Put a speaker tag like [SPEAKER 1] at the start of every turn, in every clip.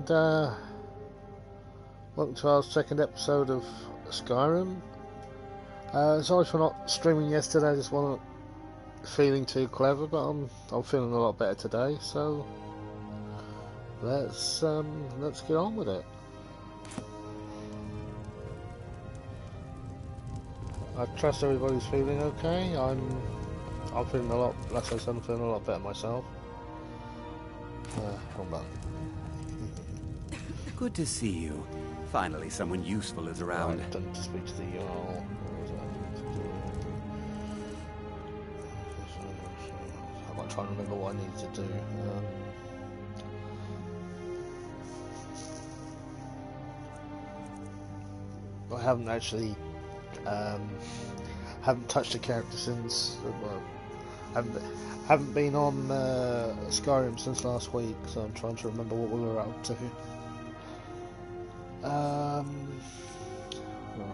[SPEAKER 1] and welcome to our second episode of Skyrim. Sorry for not streaming yesterday, I just wasn't feeling too clever, but I'm feeling a lot better today, so let's get on with it. I trust everybody's feeling okay. I'm feeling a lot, like I said, I'm feeling a lot better myself. Hold on.
[SPEAKER 2] Good to see you. Finally, someone useful is around.
[SPEAKER 1] Right, done to speak to the Jarl. I'm not trying to remember what I need to do. I haven't actually haven't touched a character since. Well, haven't been on Skyrim since last week, so I'm trying to remember what we were up to. Where are we? No,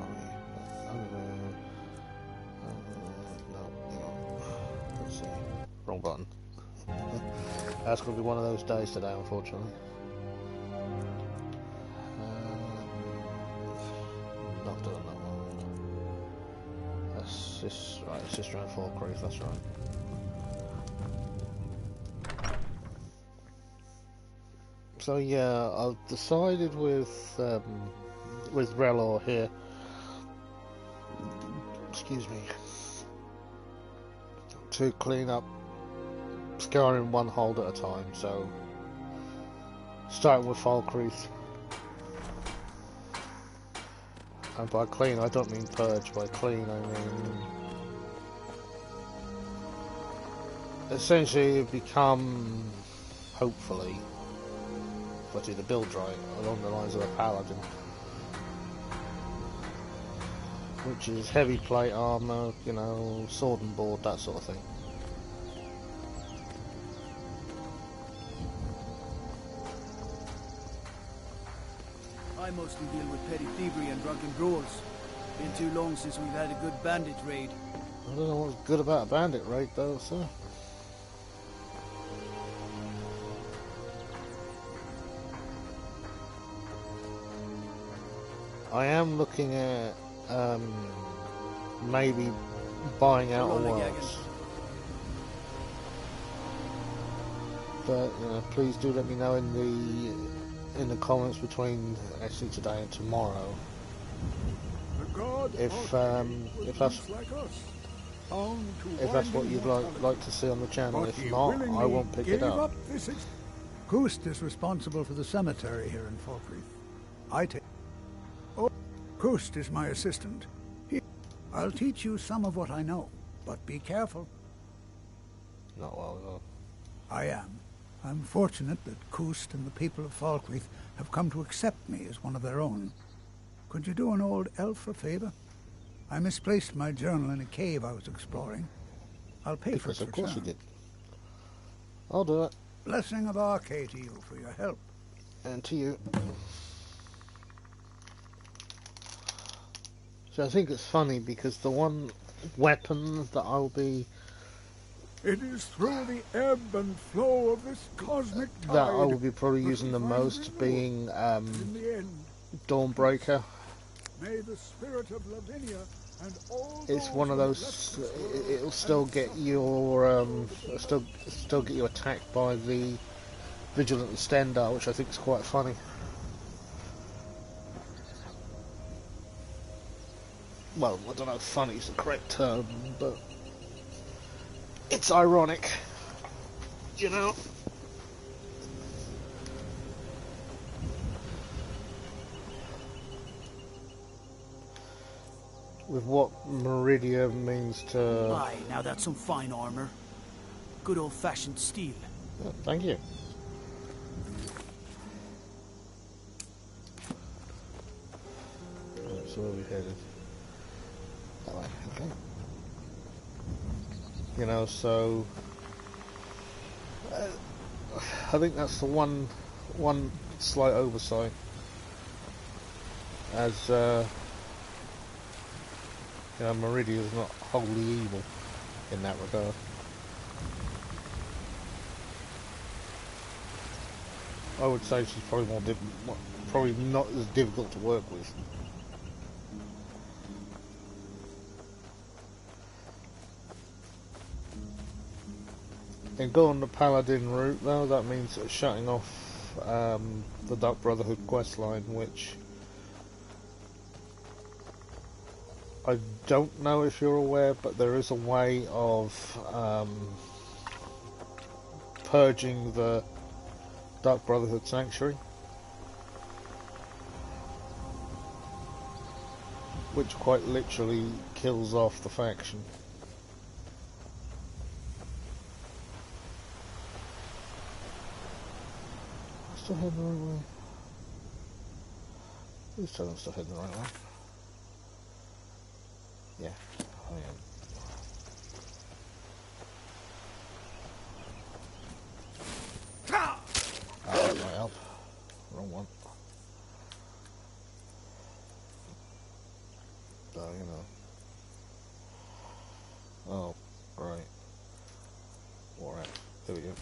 [SPEAKER 1] hang on. Let's see. Wrong button. That's going to be one of those days today, unfortunately. Not doing that one. That's just right. It's just around Fall Creek. That's right. So yeah, I've decided with Relor here, excuse me, to clean up Skyrim one hold at a time. So starting with Falkreath, and by clean I don't mean purge. By clean I mean essentially become, hopefully, if I do the build right, along the lines of a paladin, which is heavy plate armor, you know, sword and board, that sort of thing.
[SPEAKER 3] I mostly deal with petty thievery and drunken brawls. Been too long since we've had a good bandit raid.
[SPEAKER 1] I don't know what's good about a bandit raid though, sir. I am looking at maybe buying out a works, but you know, please do let me know in the comments between actually today and tomorrow if that's what you'd like to see on the channel. If not, I won't pick it up.
[SPEAKER 4] Kust is responsible for the cemetery here in Falkreath. I take. Kust is my assistant. I'll teach you some of what I know, but be careful.
[SPEAKER 1] Not well, no.
[SPEAKER 4] I am. I'm fortunate that Kust and the people of Falkreath have come to accept me as one of their own. Could you do an old elf a favor? I misplaced my journal in a cave I was exploring. I'll pay for its return. Of course you did.
[SPEAKER 1] I'll do it.
[SPEAKER 4] Blessing of Arcade to you for your help.
[SPEAKER 1] And to you. So I think it's funny because the one weapon that I'll be...
[SPEAKER 4] It is through the ebb and flow of this cosmic tide
[SPEAKER 1] that I will be probably using the most being Dawnbreaker.
[SPEAKER 4] May the spirit of Lavinia and all
[SPEAKER 1] it's one of those. It'll still get your still get you attacked by the Vigilant Stendar, which I think is quite funny. Well, I don't know if funny is the correct term, but it's ironic, you know. With what Meridia means to...
[SPEAKER 3] Aye, now that's some fine armor. Good old-fashioned steel.
[SPEAKER 1] Oh, thank you. Right, so where are we headed? That way, okay. You know, so... I think that's the one slight oversight. As, you know, Meridia is not wholly evil in that regard. I would say she's probably probably not as difficult to work with. And go on the Paladin route though, that means shutting off the Dark Brotherhood questline, which I don't know if you're aware, but there is a way of purging the Dark Brotherhood Sanctuary, which quite literally kills off the faction. Still heading the right way. Please tell them still heading the right way. Yeah, I am. That might help. Wrong one. So, you know. Oh, right. Alright, there we go.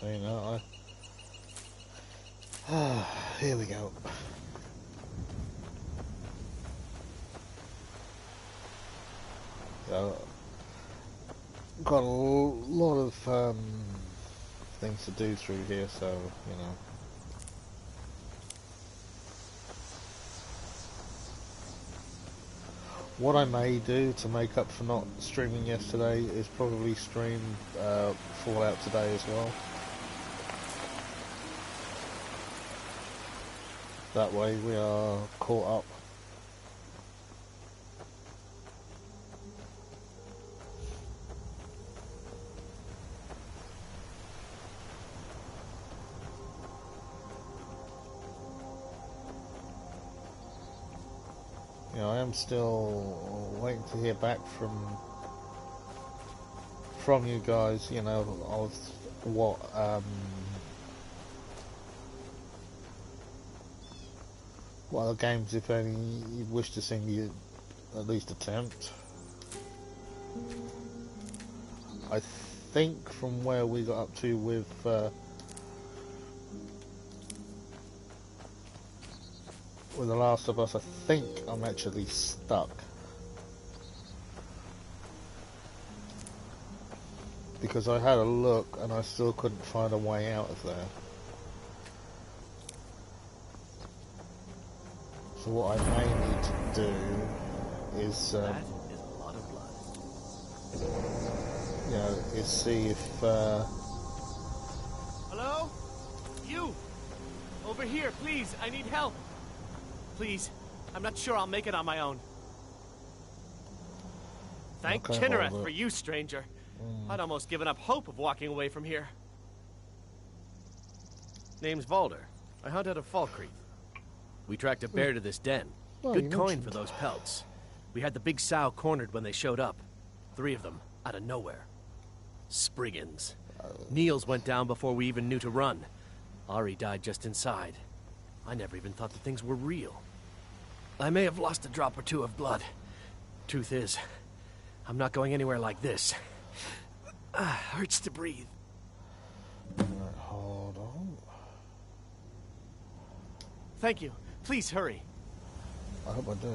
[SPEAKER 1] You know, here we go. So, got a lot of things to do through here, so, you know. What I may do to make up for not streaming yesterday is probably stream Fallout today as well. That way we are caught up. You know, I am still waiting to hear back from you guys, you know, of what other games, if any, you wish to see me at least attempt. I think from where we got up to with The Last of Us, I think I'm actually stuck. Because I had a look and I still couldn't find a way out of there. So what I may need to do is,
[SPEAKER 3] That is a lot of blood.
[SPEAKER 1] you know, is see if,
[SPEAKER 5] Hello? You! Over here, please, I need help. Please, I'm not sure I'll make it on my own. Thank
[SPEAKER 1] Okay,
[SPEAKER 5] Chinnereth
[SPEAKER 1] hold
[SPEAKER 5] for
[SPEAKER 1] it.
[SPEAKER 5] you, stranger. I'd almost given up hope of walking away from here. Name's Valder. I hunt out of Falkreath. We tracked a bear to this den.
[SPEAKER 1] Well,
[SPEAKER 5] Good
[SPEAKER 1] you
[SPEAKER 5] coin
[SPEAKER 1] mentioned.
[SPEAKER 5] for those pelts. We had the big sow cornered when they showed up. 3 of them, out of nowhere. Spriggans. Niels went down before we even knew to run. Ari died just inside. I never even thought the things were real. I may have lost a drop or two of blood. Truth is, I'm not going anywhere like this. Hurts to breathe.
[SPEAKER 1] Right, hold on.
[SPEAKER 5] Thank you. Please hurry.
[SPEAKER 1] I hope I do.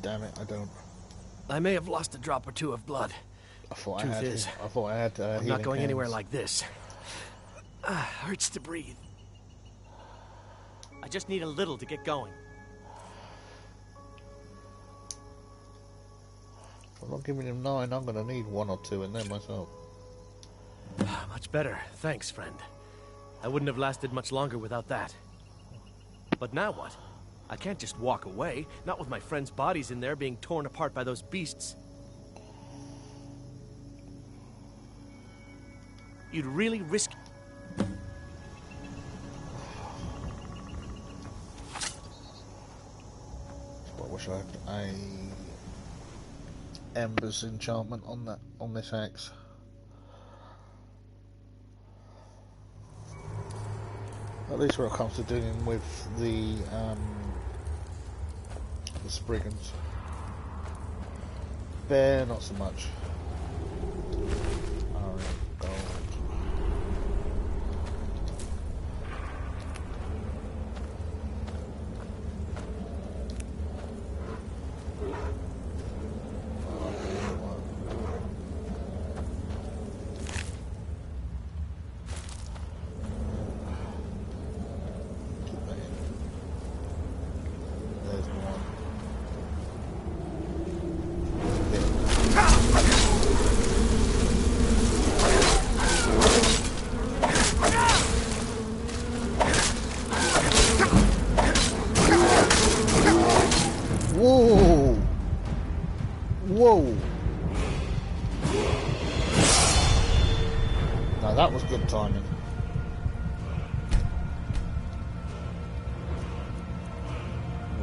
[SPEAKER 1] Damn it, I don't.
[SPEAKER 5] I may have lost a drop or two of blood.
[SPEAKER 1] I thought
[SPEAKER 5] Truth
[SPEAKER 1] I had.
[SPEAKER 5] is,
[SPEAKER 1] I thought I had.
[SPEAKER 5] I'm not
[SPEAKER 1] healing
[SPEAKER 5] going anywhere
[SPEAKER 1] hands.
[SPEAKER 5] like this. Hurts to breathe. I just need a little to get going.
[SPEAKER 1] If I'm not giving him 9, I'm gonna need 1 or 2 in there myself.
[SPEAKER 5] Much better. Thanks, friend. I wouldn't have lasted much longer without that. But now what? I can't just walk away, not with my friends' bodies in there being torn apart by those beasts. You'd really risk...
[SPEAKER 1] What wish I had? embers enchantment on this axe. At least when it comes to dealing with the Spriggans. Bear, not so much. Iron, gold. That was good timing.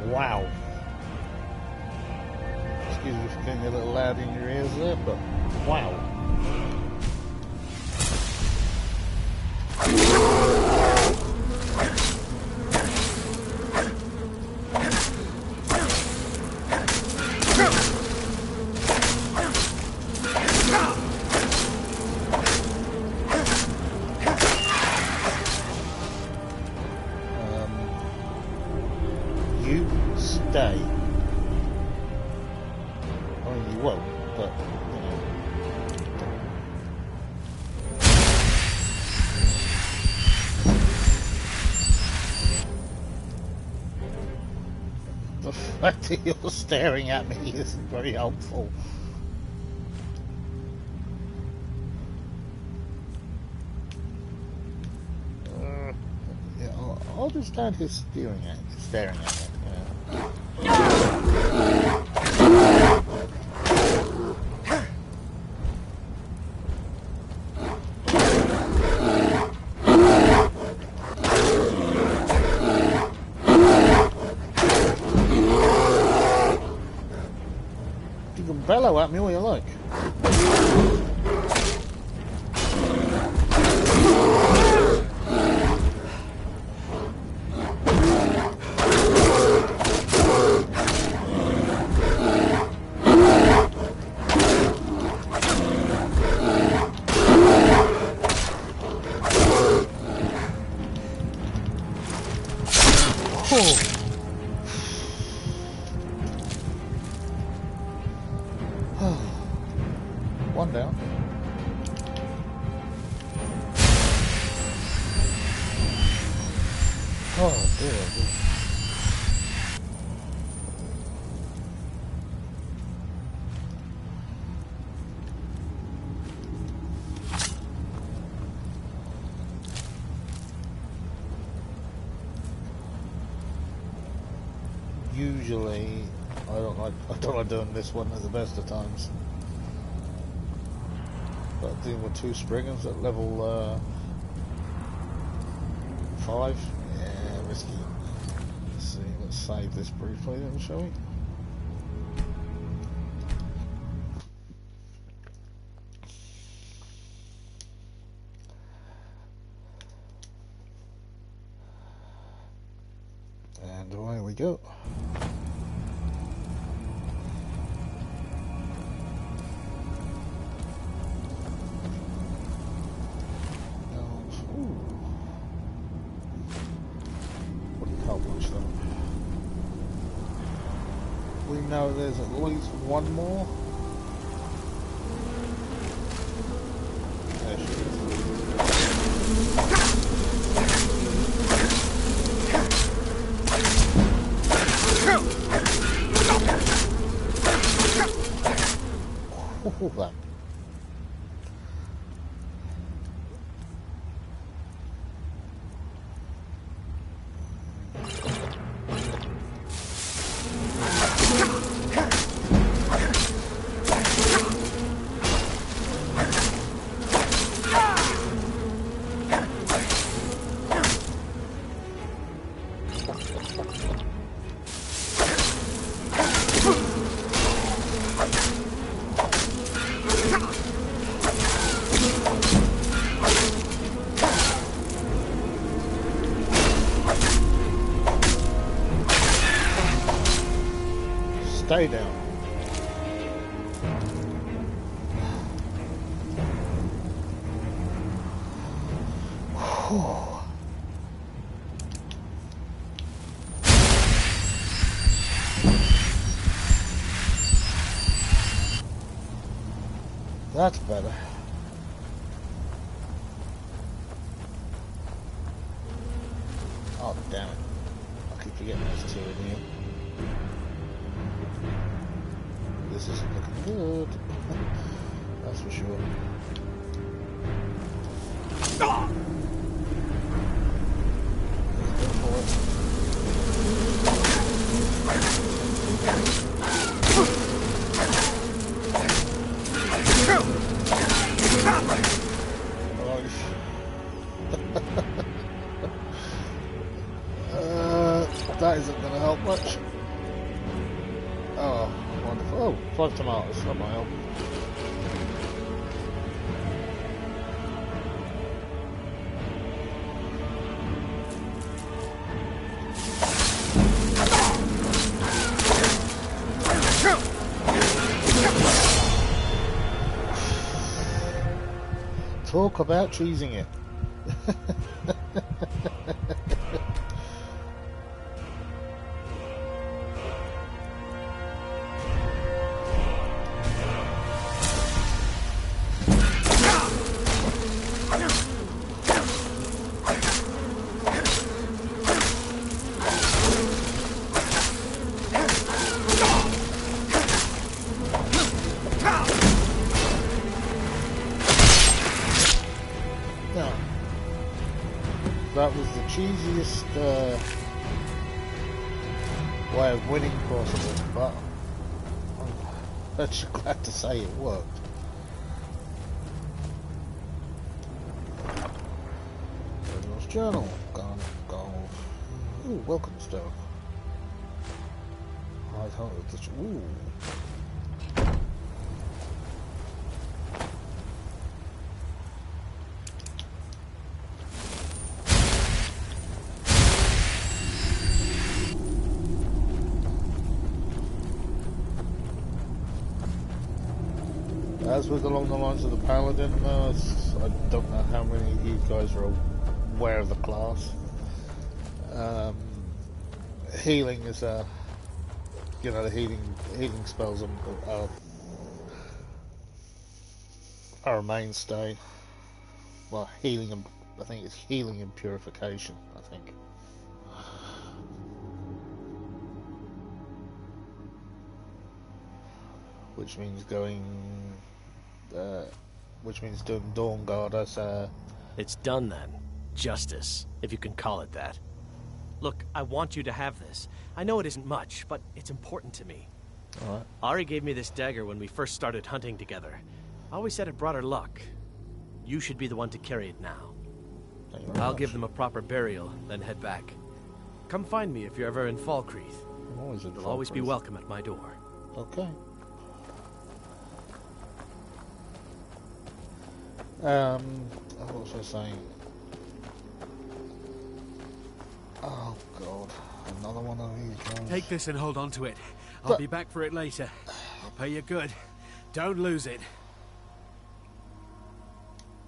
[SPEAKER 1] Wow. Excuse me for getting a little loud in your ears there, but wow. The fact that you're staring at me isn't very helpful. Yeah, I'll just stand here staring at it. Bellow at me all you like. One down. Oh dear. Usually, I don't like doing this one at the best of times. But dealing with two Spriggans at level 5, yeah, risky. Let's see, let's save this briefly then, shall we? And away we go. We know there's at least one more. There she is. Oh, that. stay down. Whew. That's better. Oh, damn it. I keep forgetting there's two in here. This isn't looking good. That's for sure. Ah! That isn't going to help much. Oh, wonderful. Oh, 5 tomatoes. That might help. Talk about cheesing it. That was the cheesiest way of winning possible, but I'm actually glad to say it worked. General's journal, gold. Ooh, welcome stone. I thought it was ooh. As with along the lines of the Paladin, I don't know how many of you guys are aware of the class. Healing is you know, the healing spells are a mainstay. Well, healing and I think it's healing and purification. I think. Which means doing Dawn Guard as
[SPEAKER 5] It's done then. Justice, if you can call it that. Look, I want you to have this. I know it isn't much, but it's important to me.
[SPEAKER 1] Alright.
[SPEAKER 5] Ari gave me this dagger when we first started hunting together. I always said it brought her luck. You should be the one to carry it now. I'll give them a proper burial, then head back. Come find me if you're ever in Falkreath. You'll always be welcome at my door.
[SPEAKER 1] Okay. What was I saying? Oh god, another one of these guys.
[SPEAKER 3] Take this and hold on to it. I'll be back for it later. I'll pay you good. Don't lose it.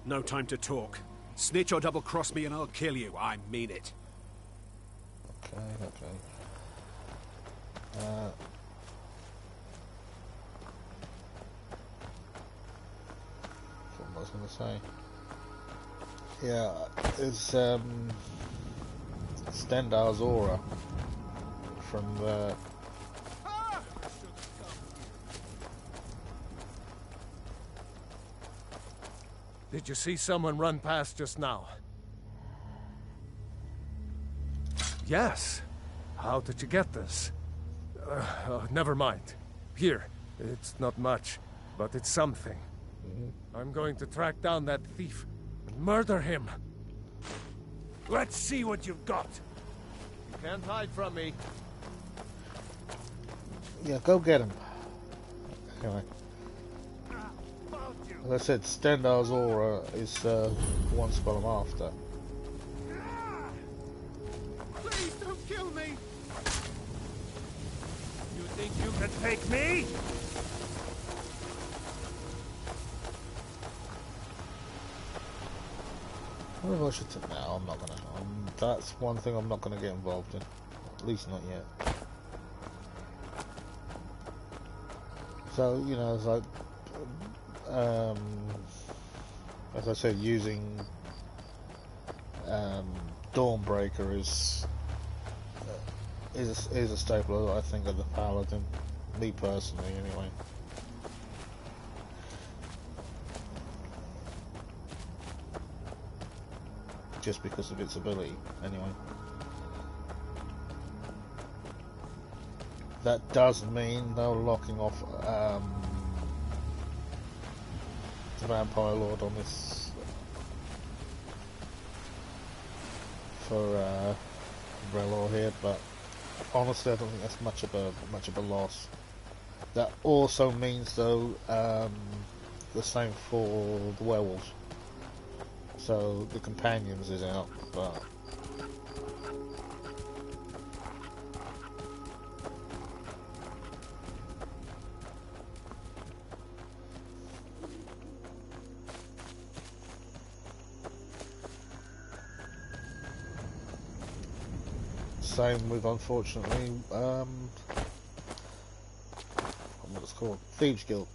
[SPEAKER 3] No time to talk. Snitch or double-cross me and I'll kill you. I mean it.
[SPEAKER 1] Okay. What was I going to say? Yeah, it's Stendar's aura from the...
[SPEAKER 6] Did you see someone run past just now? Yes. How did you get this? Never mind. Here. It's not much, but it's something. I'm going to track down that thief and murder him. Let's see what you've got. You can't hide from me.
[SPEAKER 1] Yeah, go get him. Anyway. As I said, Stendar's aura is the one spell I'm after.
[SPEAKER 3] Please don't kill me.
[SPEAKER 6] You think you can take me?
[SPEAKER 1] I don't know if I should take... No, I'm not gonna. That's one thing I'm not gonna get involved in. At least not yet. So, you know, as I said, using Dawnbreaker is a staple, I think, of the Paladin. Me personally, anyway. Just because of its ability, anyway. That does mean no locking off the Vampire Lord on this for Relor here, but honestly, I don't think that's much of a loss. That also means, though, the same for the werewolves. So the companions is out, but same with, unfortunately, what it's called, Thieves Guild.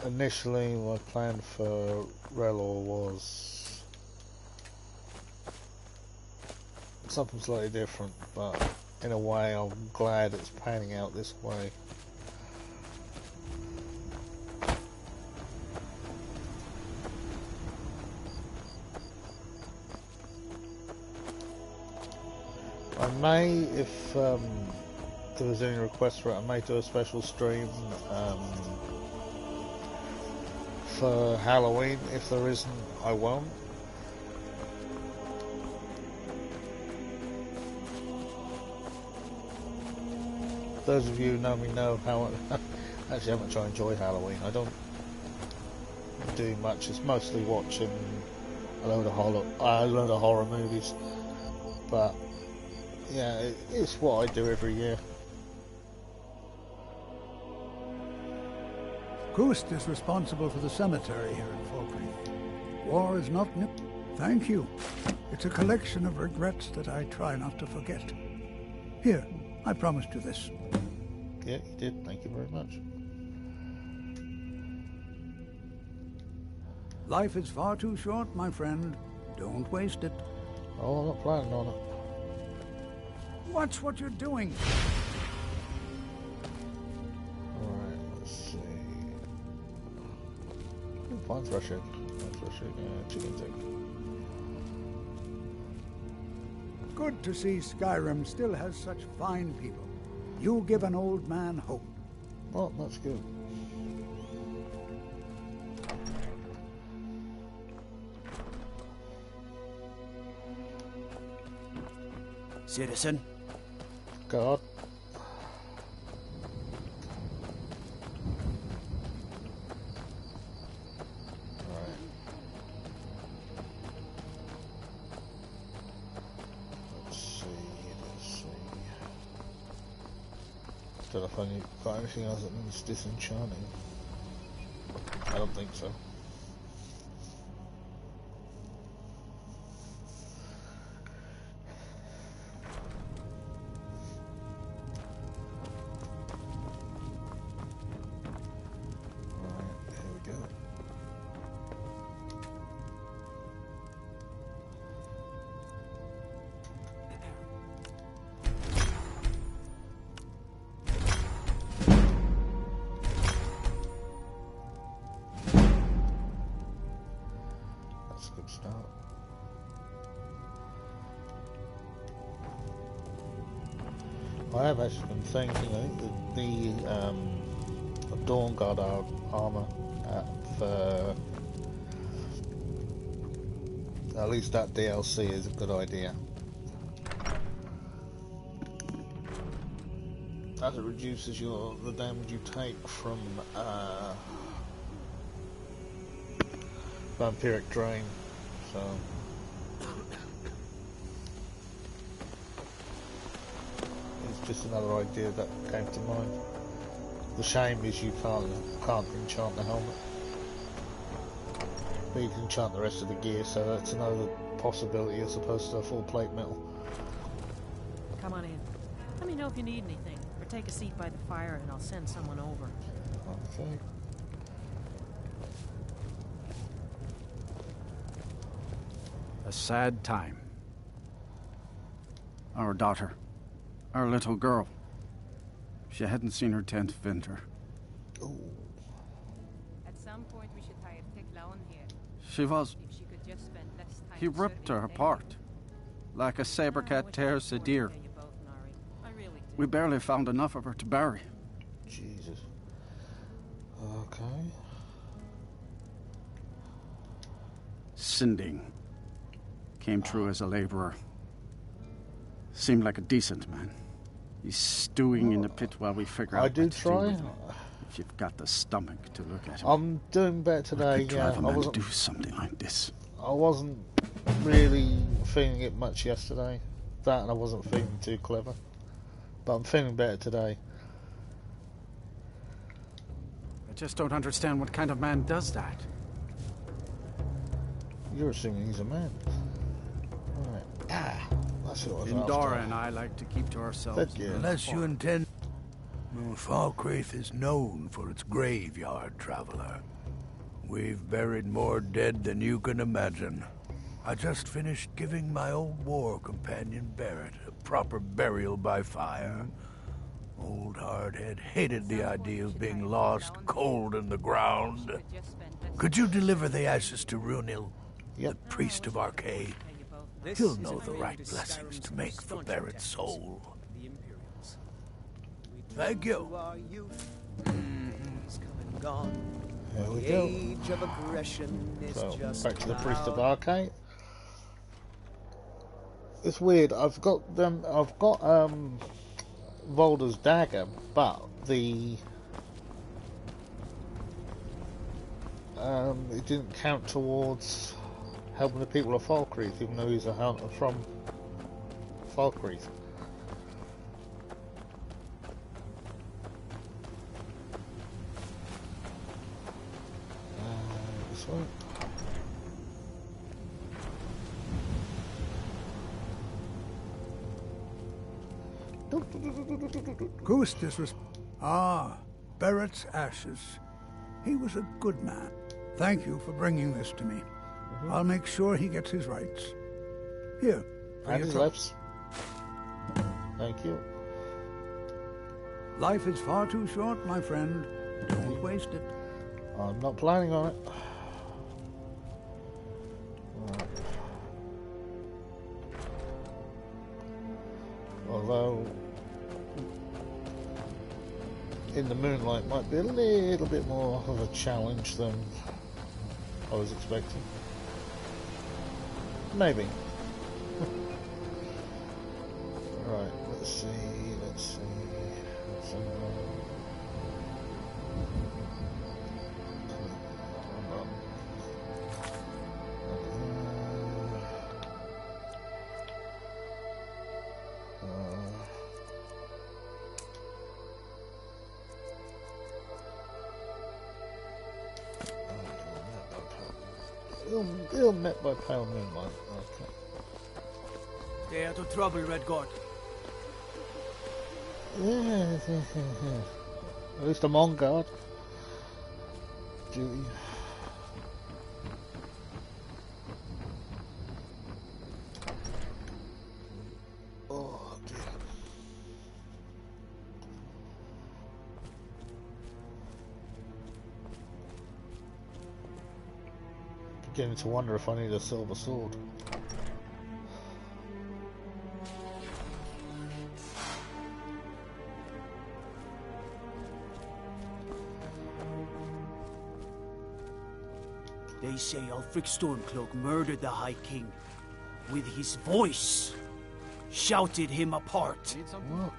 [SPEAKER 1] Initially, my plan for Relor was something slightly different, but in a way I'm glad it's panning out this way. I may, if there was any request for it, I may do a special stream for Halloween. If there isn't, I won't. Those of you who know me know how actually how much I enjoy Halloween. I don't do much. It's mostly watching a load of horror movies. But yeah, it's what I do every year.
[SPEAKER 4] Kust is responsible for the cemetery here in Falkreath. War is not new. Thank you. It's a collection of regrets that I try not to forget. Here, I promised you this.
[SPEAKER 1] Yeah, you did. Thank you very much.
[SPEAKER 4] Life is far too short, my friend. Don't waste it.
[SPEAKER 1] Oh, I'm not planning on it.
[SPEAKER 4] Watch what you're doing.
[SPEAKER 1] Alright, let's see. Fine fresh egg. Chicken egg.
[SPEAKER 4] Good to see Skyrim still has such fine people. You give an old man hope.
[SPEAKER 1] Oh, that's good.
[SPEAKER 3] Citizen?
[SPEAKER 1] God. Don't know if I've got anything else that needs disenchanting. I don't think so. Alright, here we go. Good start. I have actually been thinking, I think the Dawn Guard armor at least that DLC is a good idea. As it reduces the damage you take from vampiric drain, so It's just another idea that came to mind. The shame is you can't enchant the helmet. But you can enchant the rest of the gear, so that's another possibility as opposed to a full plate metal.
[SPEAKER 7] Come on in. Let me know if you need anything, or take a seat by the fire and I'll send someone over.
[SPEAKER 1] Okay.
[SPEAKER 8] A sad time. Our daughter. Our little girl. She hadn't seen her 10th winter.
[SPEAKER 1] Ooh.
[SPEAKER 9] At some point we should hire Ticklawn here.
[SPEAKER 8] She was...
[SPEAKER 9] If she could just spend less time
[SPEAKER 8] He ripped her apart. Like a saber cat tears a deer. We barely found enough of her to bury.
[SPEAKER 1] Jesus. Okay.
[SPEAKER 8] Sinding. Came through as a laborer. Seemed like a decent man. He's stewing in the pit while we figure out
[SPEAKER 1] I do
[SPEAKER 8] what to do
[SPEAKER 1] try.
[SPEAKER 8] with him. If you've got the stomach to look at him.
[SPEAKER 1] I'm doing better today.
[SPEAKER 8] What could drive a man to do something like this?
[SPEAKER 1] I wasn't really feeling it much yesterday. That and I wasn't feeling too clever. But I'm feeling better today.
[SPEAKER 8] I just don't understand what kind of man does that.
[SPEAKER 1] You're assuming he's a man. Right. Ah, that's what I was
[SPEAKER 8] Indara
[SPEAKER 1] after.
[SPEAKER 8] and I like to keep to ourselves.
[SPEAKER 1] Thank you.
[SPEAKER 4] Unless you intend... Falkreath is known for its graveyard, traveler. We've buried more dead than you can imagine. I just finished giving my old war companion Barrett a proper burial by fire. Old Hardhead hated the idea of being lost cold in the ground. Could you deliver the ashes to Runil, the priest of Arcade? He'll know the right blessings to make for Barrett's soul. Thank you.
[SPEAKER 1] There we go. So, back to the priest of Arcade. It's weird. I've got Volder's dagger, but the it didn't count towards helping the people of Falkreath, even though he's a hunter from Falkreath. This one.
[SPEAKER 4] Gustus was... Ah, Barrett's ashes. He was a good man. Thank you for bringing this to me. I'll make sure he gets his rights. Here, for
[SPEAKER 1] And
[SPEAKER 4] your
[SPEAKER 1] his
[SPEAKER 4] trouble.
[SPEAKER 1] lips. Thank you.
[SPEAKER 4] Life is far too short, my friend. Don't waste it.
[SPEAKER 1] I'm not planning on it. Right. Although in the moonlight might be a little bit more of a challenge than I was expecting. Maybe. Right, let's see. Ill met by pale moonlight. Okay.
[SPEAKER 3] Stay out of trouble, Redguard.
[SPEAKER 1] Yeah. At least I'm on guard. Duty. Oh dear. Beginning to wonder if I need a silver sword.
[SPEAKER 3] They say Ulfric Stormcloak murdered the High King with his voice. Shouted him apart.
[SPEAKER 1] Well,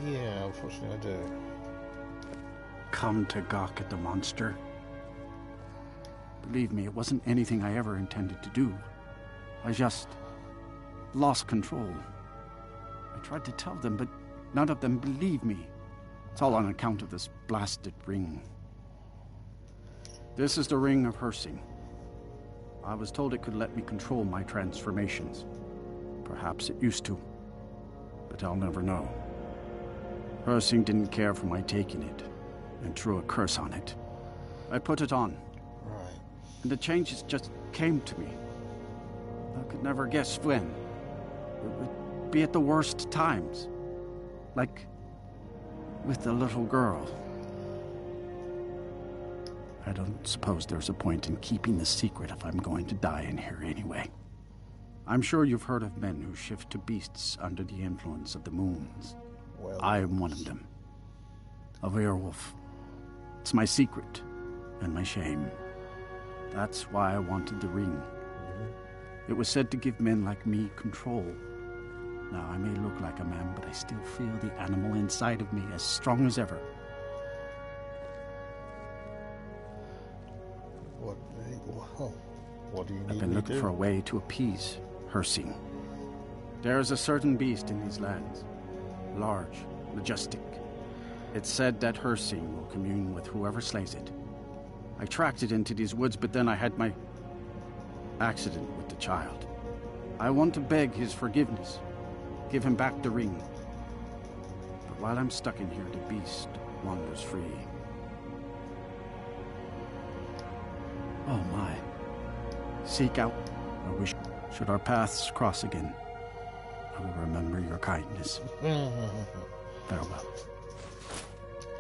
[SPEAKER 1] yeah, unfortunately I do.
[SPEAKER 8] Come to gawk at the monster. Believe me, it wasn't anything I ever intended to do. I just lost control. I tried to tell them, but none of them believed me. It's all on account of this blasted ring. This is the Ring of Hersing. I was told it could let me control my transformations. Perhaps it used to, but I'll never know. Hersing didn't care for my taking it, and threw a curse on it. I put it on,
[SPEAKER 1] Right.
[SPEAKER 8] and the changes just came to me. I could never guess when. It would be at the worst times. Like with the little girl. I don't suppose there's a point in keeping the secret if I'm going to die in here anyway. I'm sure you've heard of men who shift to beasts under the influence of the moons.
[SPEAKER 1] Well,
[SPEAKER 8] I am one of them. A werewolf. It's my secret and my shame. That's why I wanted the ring. It was said to give men like me control. Now, I may look like a man, but I still feel the animal inside of me as strong as ever.
[SPEAKER 1] What do you need
[SPEAKER 8] I've been
[SPEAKER 1] me
[SPEAKER 8] looking
[SPEAKER 1] to
[SPEAKER 8] for a
[SPEAKER 1] do?
[SPEAKER 8] way to appease Hersing. There is a certain beast in these lands. Large, majestic. It's said that Hersing will commune with whoever slays it. I tracked it into these woods, but then I had my accident with the child. I want to beg his forgiveness. Give him back the ring. But while I'm stuck in here, the beast wanders free. Oh my. Seek out. I wish, should our paths cross again, I will remember your kindness. Farewell.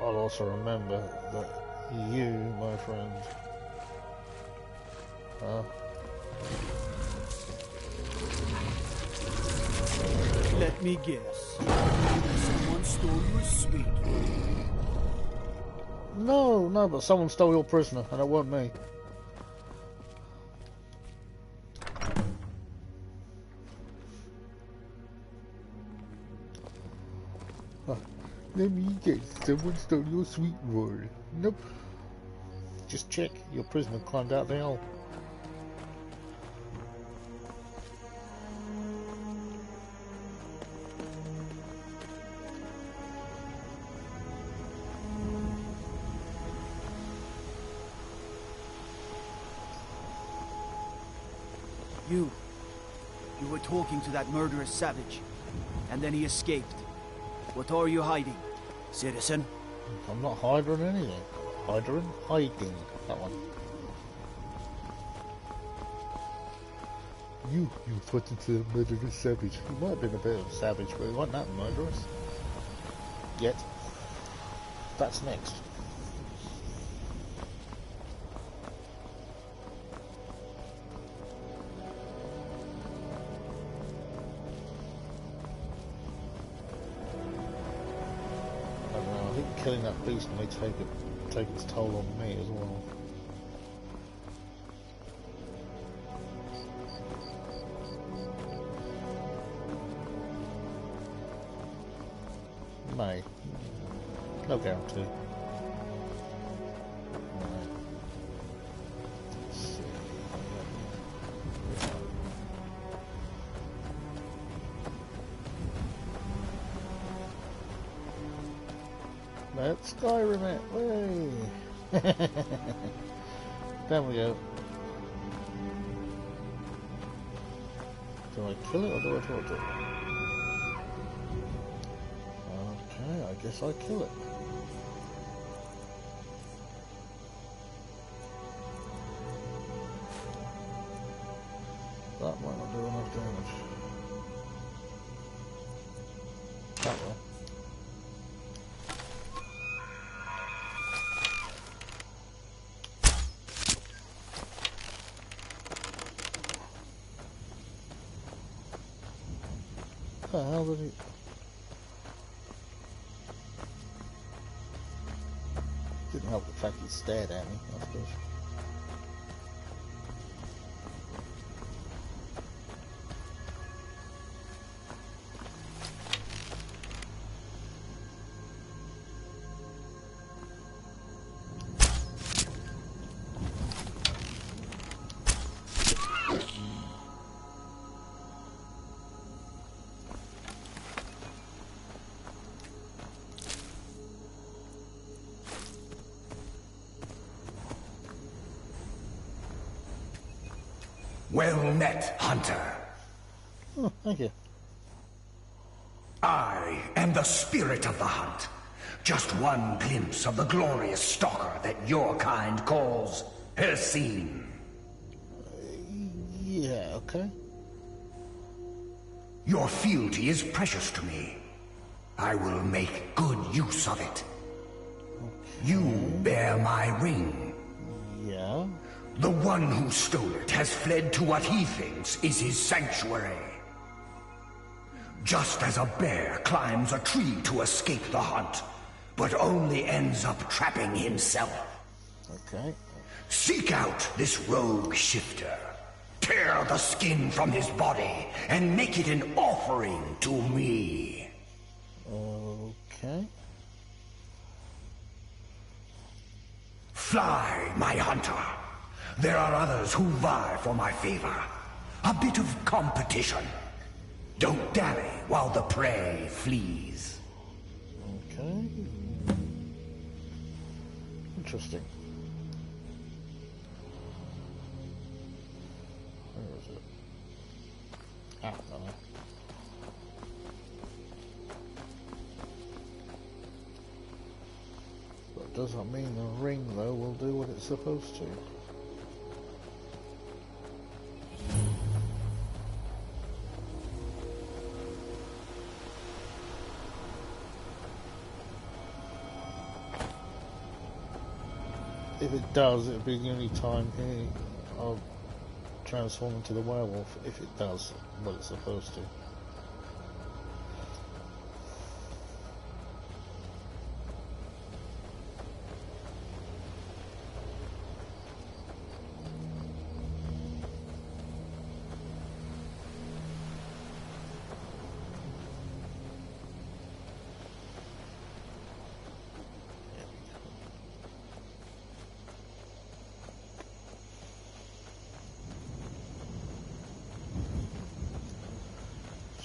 [SPEAKER 1] I'll also remember that you, my friend,
[SPEAKER 3] Let me guess. Someone stole your sweet.
[SPEAKER 1] No, but someone stole your prisoner, and it wasn't me. Let me guess, someone stole your sweet roll. Nope. Just check, your prisoner climbed out the hole.
[SPEAKER 3] You were talking to that murderous savage, and then he escaped. What are you hiding, citizen?
[SPEAKER 1] I'm not hiding anything. Hiding. That one. You thought it's a murderous savage. He might have been a bit of a savage, but he wasn't that murderous. Yet. That's next. I think killing that beast may take its toll on me as well. May. No guarantee. Let's Skyrim it, way. There we go. Do I kill it or do I torture it? Okay, I guess I kill it. That might not do enough damage. That will. What the hell did he... Didn't help the fact he stared at me, I suppose.
[SPEAKER 10] Well met, hunter.
[SPEAKER 1] Oh, thank you.
[SPEAKER 10] I am the spirit of the hunt. Just one glimpse of the glorious stalker that your kind calls Hercene.
[SPEAKER 1] Yeah, okay.
[SPEAKER 10] Your fealty is precious to me. I will make good use of it. Okay. You bear my ring.
[SPEAKER 1] Yeah.
[SPEAKER 10] The one who stole it has fled to what he thinks is his sanctuary. Just as a bear climbs a tree to escape the hunt, but only ends up trapping himself.
[SPEAKER 1] Okay.
[SPEAKER 10] Seek out this rogue shifter. Tear the skin from his body and make it an offering to me.
[SPEAKER 1] Okay.
[SPEAKER 10] Fly, my hunter. There are others who vie for my favor. A bit of competition. Don't dally while the prey flees.
[SPEAKER 1] Okay. Interesting. Where is it? Ah, no. That doesn't mean the ring, though, will do what it's supposed to. If it does, it'll be the only time I'll transform into the werewolf, if it does what it's supposed to.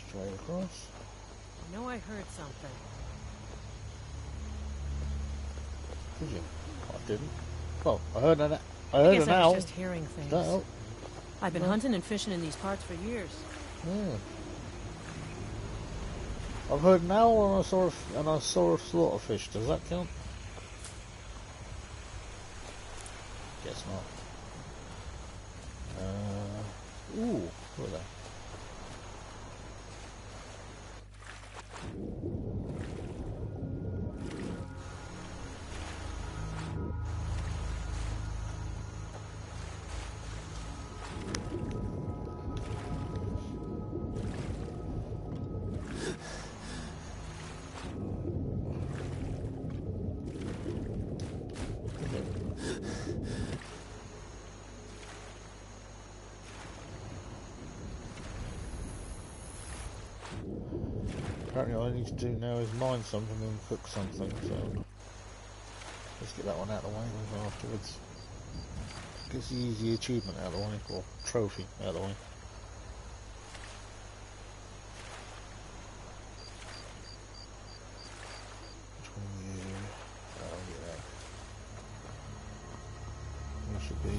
[SPEAKER 1] Straight across.
[SPEAKER 7] I know I heard something.
[SPEAKER 1] Did you? I didn't. Well, I heard an
[SPEAKER 7] I guess I
[SPEAKER 1] owl.
[SPEAKER 7] was just hearing things.
[SPEAKER 1] No.
[SPEAKER 7] I've been hunting and fishing in these parts for years.
[SPEAKER 1] Yeah. I've heard an owl and I saw a slaughterfish. Does that count? Guess not. Ooh, look at that. Apparently all I need to do now is mine something and cook something, so let's get that one out of the way afterwards. Gets the easy achievement out of the way, or trophy out of the way. Which one are you? Oh yeah. You should be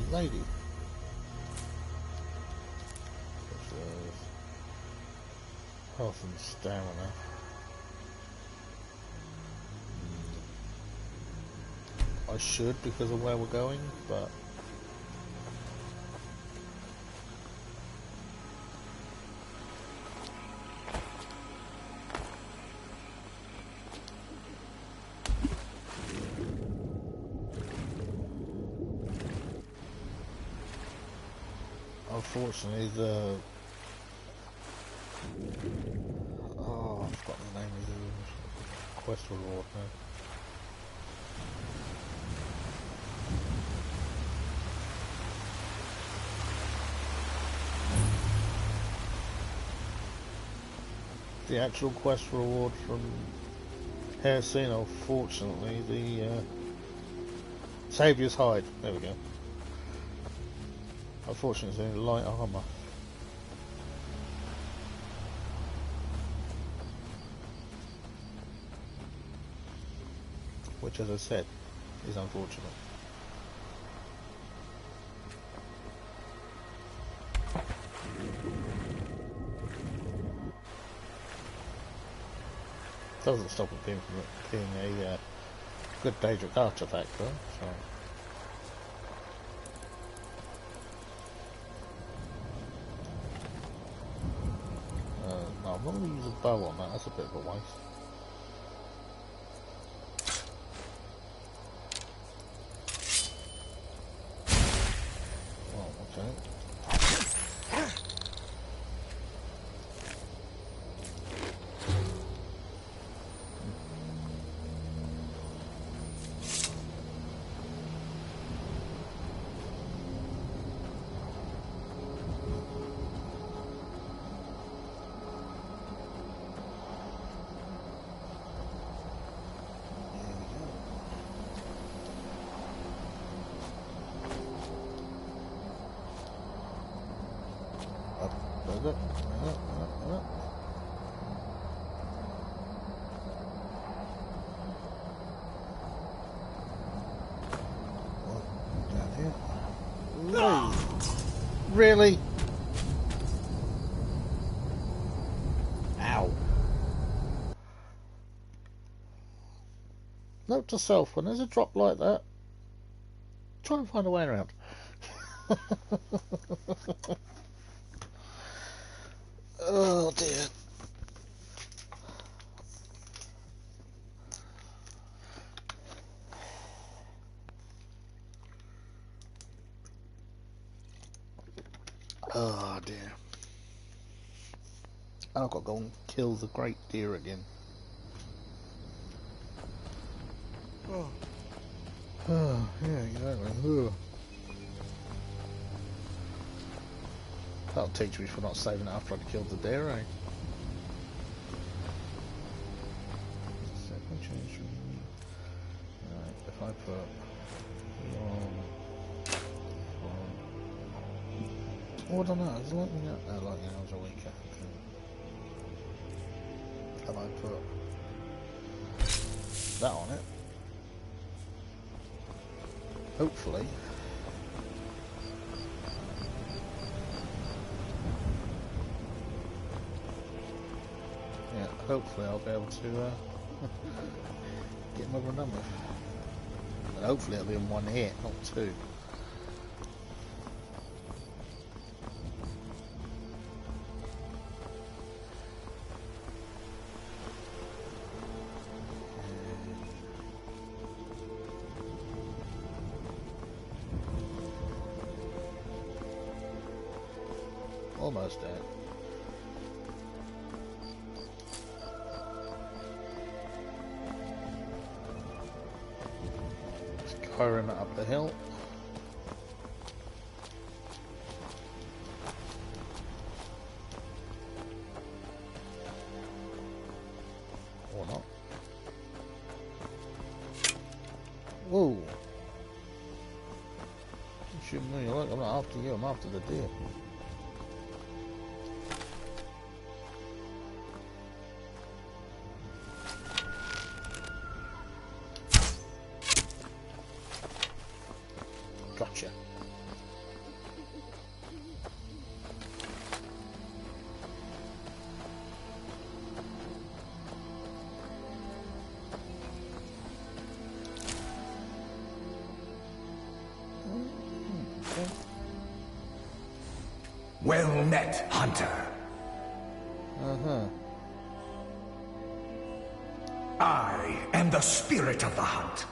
[SPEAKER 1] the lady. Health and stamina. I should because of where we're going, but unfortunately I've forgotten the name of the quest reward now. The actual quest reward from Hercene, unfortunately, the Saviour's Hide. There we go. Unfortunately, it's in light armour. Which, as I said, is unfortunate. Doesn't stop it being a good Daedric artifact, though. So. No, I'm not going to use a bow on that. That's a bit of a waste. Oh, okay. Really? Ow. Note to self, when there's a drop like that, try and find a way around. Oh dear. Oh dear. I've got to go and kill the great deer again. Oh, yeah, exactly. That'll teach me for not saving it after I'd killed the deer, eh? Right, if I put I don't know, is lightning out? No, lightning arrows are weaker. Okay. Have I put that on it? Hopefully. Yeah, hopefully I'll be able to get another number. And hopefully it'll be in one hit, not two. Almost dead. Skyrim up the hill. Or not. Whoa! You shouldn't me. Look, I'm not after you, I'm after the deer. Gotcha.
[SPEAKER 10] Well met, hunter. I am the spirit of the hunt.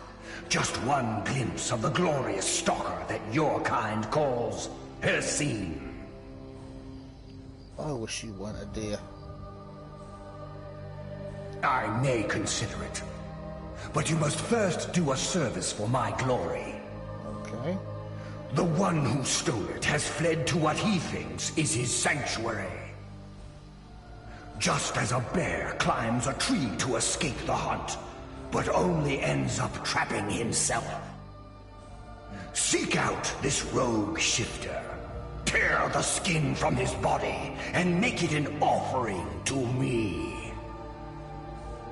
[SPEAKER 10] Just one glimpse of the glorious stalker that your kind calls Hercene.
[SPEAKER 1] I wish you weren't a deer.
[SPEAKER 10] I may consider it. But you must first do a service for my glory.
[SPEAKER 1] Okay.
[SPEAKER 10] The one who stole it has fled to what he thinks is his sanctuary. Just as a bear climbs a tree to escape the hunt, but only ends up trapping himself. Seek out this rogue shifter. Tear the skin from his body and make it an offering to me.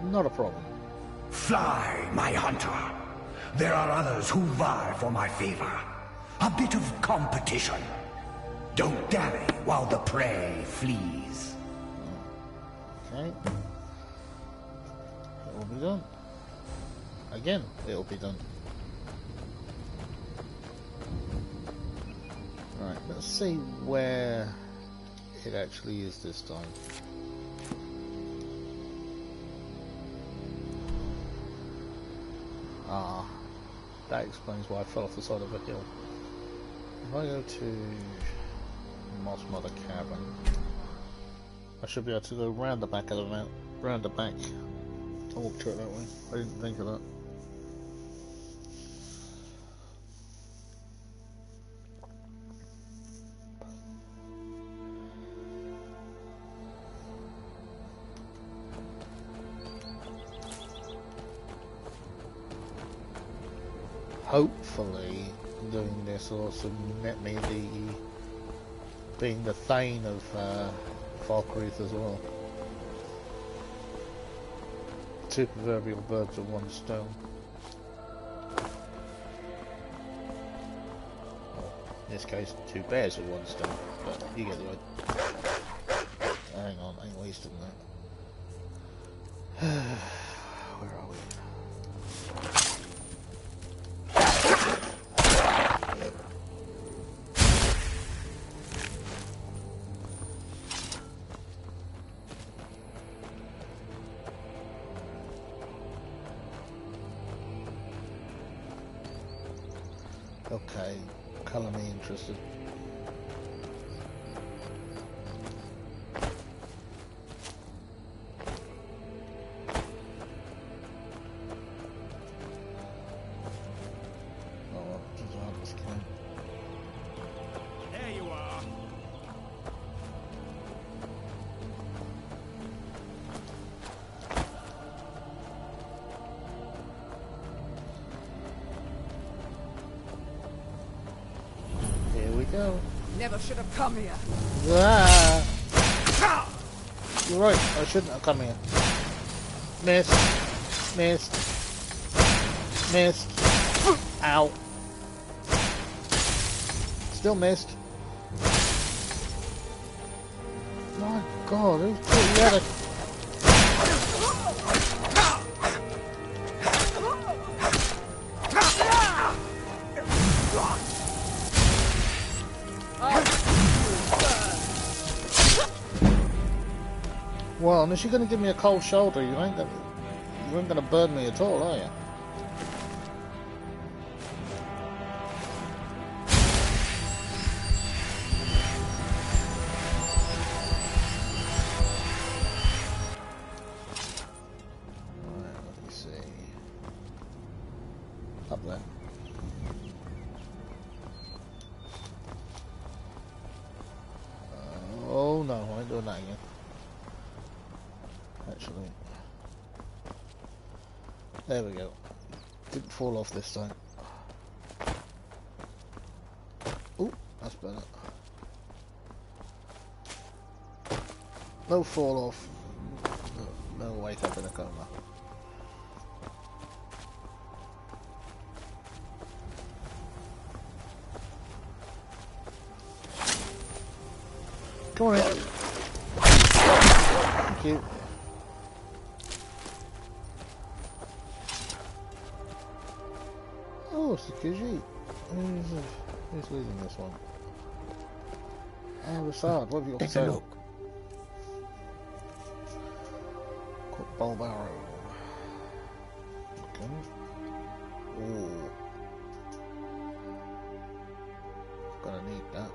[SPEAKER 1] Not a problem.
[SPEAKER 10] Fly, my hunter. There are others who vie for my favor. A bit of competition. Don't dally while the prey flees.
[SPEAKER 1] Okay. will be done. Again, it'll be done. Right, let's see where it actually is this time. Ah, that explains why I fell off the side of a hill. If I go to Moss Mother Cavern, I should be able to go round the back of the mount, round the back. I walked to it that way. I didn't think of that. Hopefully, doing this will also net me being the Thane of Falkreath as well. Two proverbial birds of one stone. Well, in this case, two bears of one stone, but you get the idea. Hang on, I ain't wasting that. Where are we? Okay, colour me interested. Oh, this can.
[SPEAKER 3] There you are.
[SPEAKER 1] Here we go.
[SPEAKER 9] Never should have come here.
[SPEAKER 1] Ah! You're right, I shouldn't have come here. Missed. Missed. Missed. Ow. Still missed. My God, who's put you out of... Well, unless you're going to give me a cold shoulder, you ain't going to burn me at all, are you? Right, let me see. Up there. Oh no, I ain't doing that again. Actually, there we go. Didn't fall off this time. Ooh, that's better. No fall off. No wake up in a coma. Come on in. Thank you. Oh, it's the Khajiit. Who's leading this one? Oh, Rassad, what have you got to say? Quick bow barrow. Okay. Ooh. Gonna need that.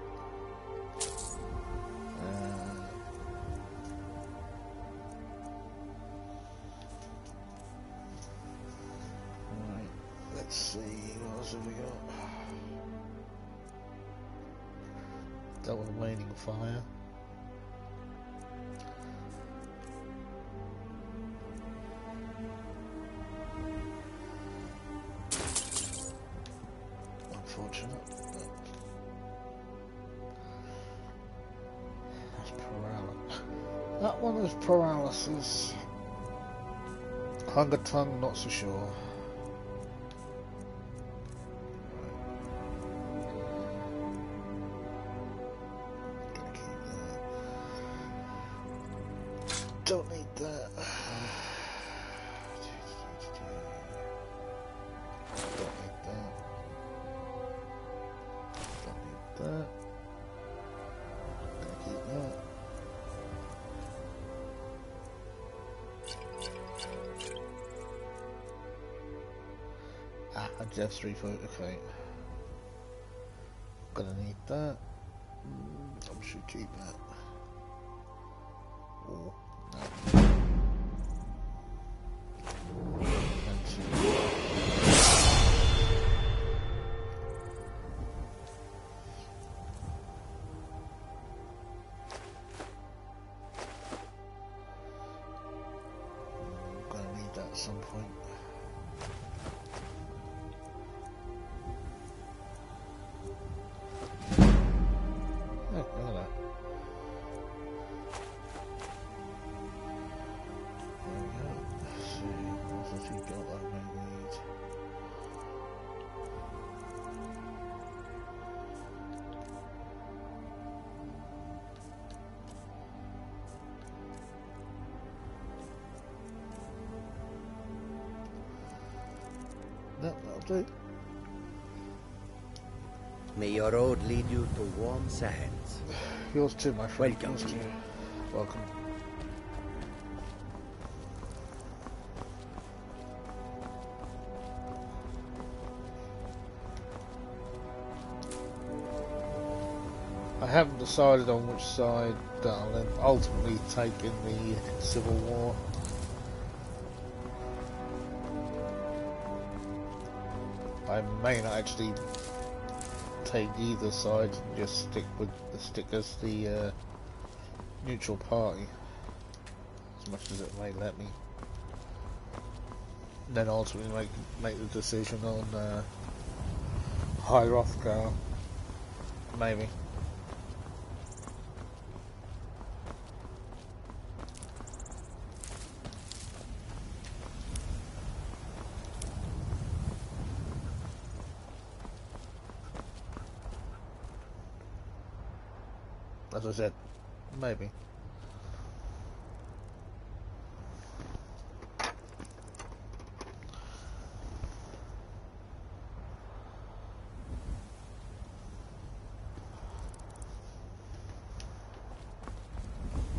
[SPEAKER 1] Let's see, what else have we got? That was waning fire. Unfortunate, but that's paralysis. That one is paralysis. Hunger tongue, not so sure. Don't need that. Ah, just 3 foot, okay. Gonna need that. I should keep that. Oh, no. And two. Gonna need that at some point. That'll do.
[SPEAKER 11] May your road lead you to warm sands.
[SPEAKER 1] Yours too, my friend.
[SPEAKER 11] Welcome.
[SPEAKER 1] Yours too. Welcome. I haven't decided on which side that I'll ultimately take in the Civil War. I may not actually take either side and just stick as the neutral party, as much as it may let me. And then ultimately make the decision on High Hrothgar, maybe. As I said, maybe.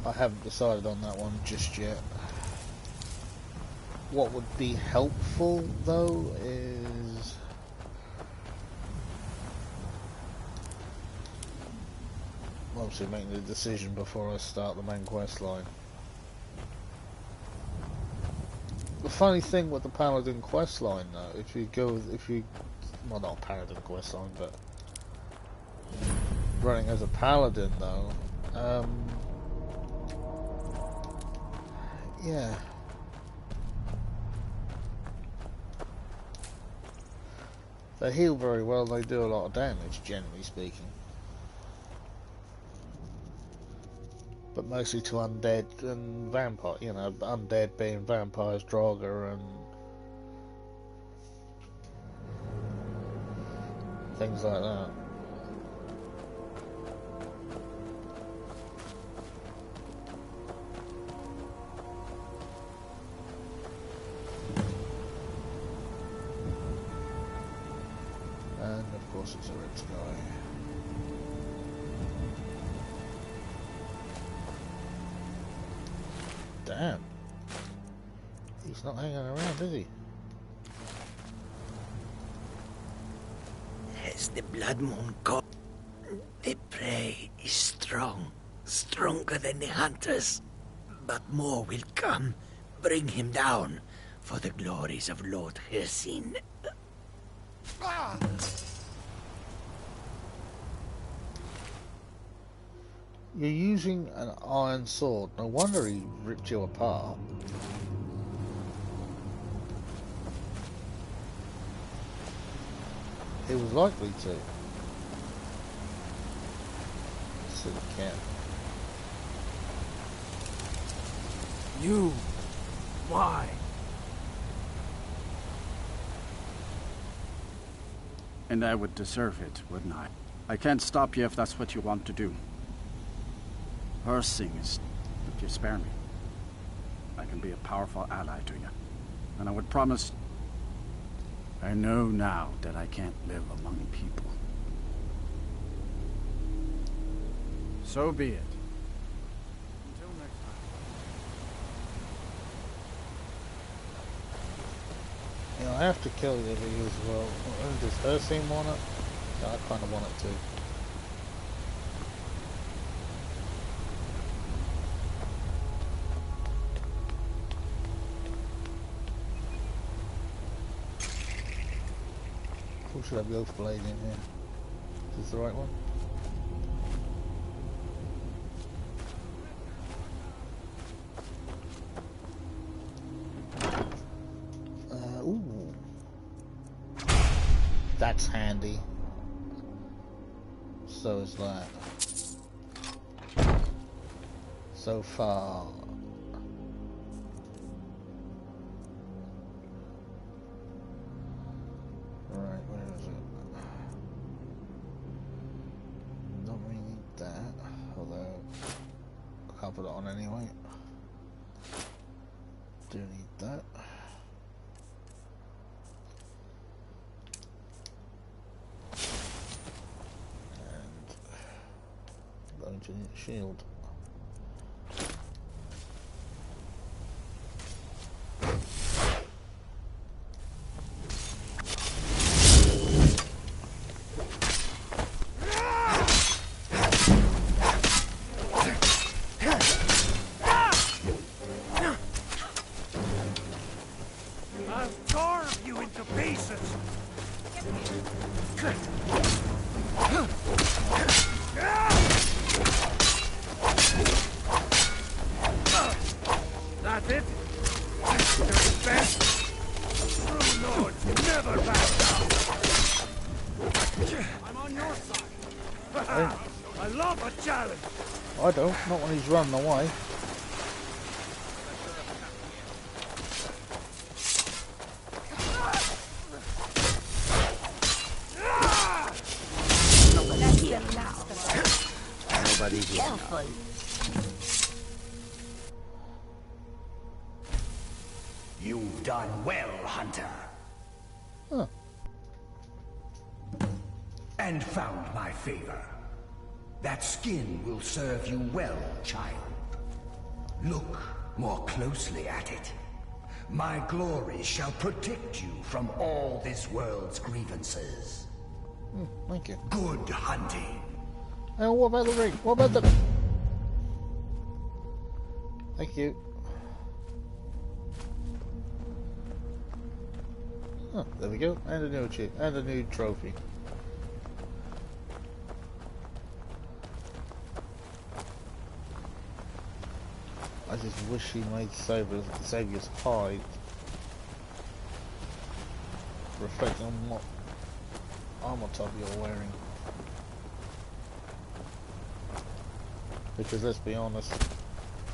[SPEAKER 1] I haven't decided on that one just yet. What would be helpful though is obviously making the decision before I start the main quest line. The funny thing with the Paladin quest line though, well, not Paladin quest line, but running as a Paladin though, yeah. They heal very well, they do a lot of damage, generally speaking. But mostly to undead and vampire, you know, undead being vampires, Draugr, and things like that. And of course it's a red sky. Damn. He's not hanging around, is he?
[SPEAKER 11] As the blood moon comes, the prey is strong, stronger than the hunters. But more will come. Bring him down for the glories of Lord Hircine.
[SPEAKER 1] You're using an iron sword. No wonder he ripped you apart. He was likely to. Silly cat.
[SPEAKER 3] You? Why?
[SPEAKER 8] And I would deserve it, wouldn't I? I can't stop you if that's what you want to do. Hircine is if you spare me. I can be a powerful ally to you. And I would promise... I know now that I can't live among people. So be it. Until next time.
[SPEAKER 1] Yeah, I have to kill you as well. Does her seem want it? Yeah, I kind of want it too. Or should I have the oath blade in here? Is this the right one? Ooh. That's handy. So is that. So far. Right, where is it? Don't really need that, although I can't put it on anyway. Do need that. Shield.
[SPEAKER 10] I'll carve you into pieces. That's it? You're the best? True lords never back down. I'm on your side. I love a challenge.
[SPEAKER 1] I don't, not when he's running away.
[SPEAKER 11] Nobody here.
[SPEAKER 10] You've done well, Hunter.
[SPEAKER 1] Huh.
[SPEAKER 10] And found my favor. That skin will serve you well, child. Look more closely at it. My glory shall protect you from all this world's grievances.
[SPEAKER 1] Thank you.
[SPEAKER 10] Good hunting.
[SPEAKER 1] And what about the ring? What about the... Thank you. Oh, there we go. And a new chip. And a new trophy. I just wish he made Savior's hide reflect on what armor top you're wearing. Because let's be honest,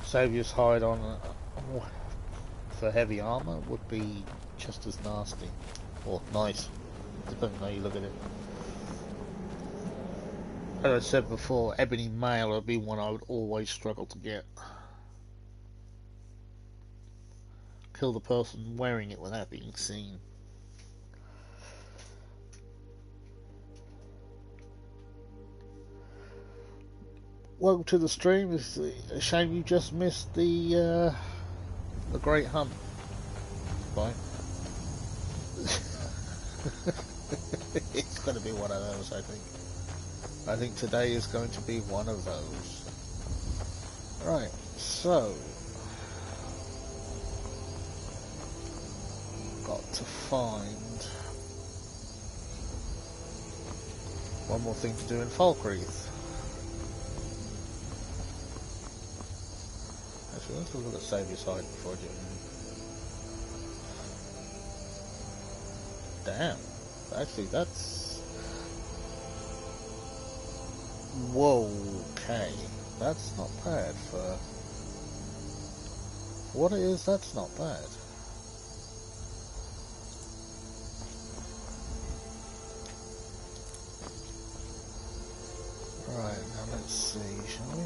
[SPEAKER 1] Savior's hide on for heavy armor would be just as nasty. Or nice, depending on how you look at it. As I said before, ebony mail would be one I would always struggle to get. Kill the person wearing it without being seen. Welcome to the stream. It's a shame you just missed the Great Hunt. Bye. It's going to be one of those, I think. I think today is going to be one of those. Right, so got to find one more thing to do in Falkreath. Actually, let's have a look at Saviour's Hide before I do anything. Damn, actually that's... Whoa, okay, that's not bad for... What it is, that's not bad. Right, now let's see, shall we?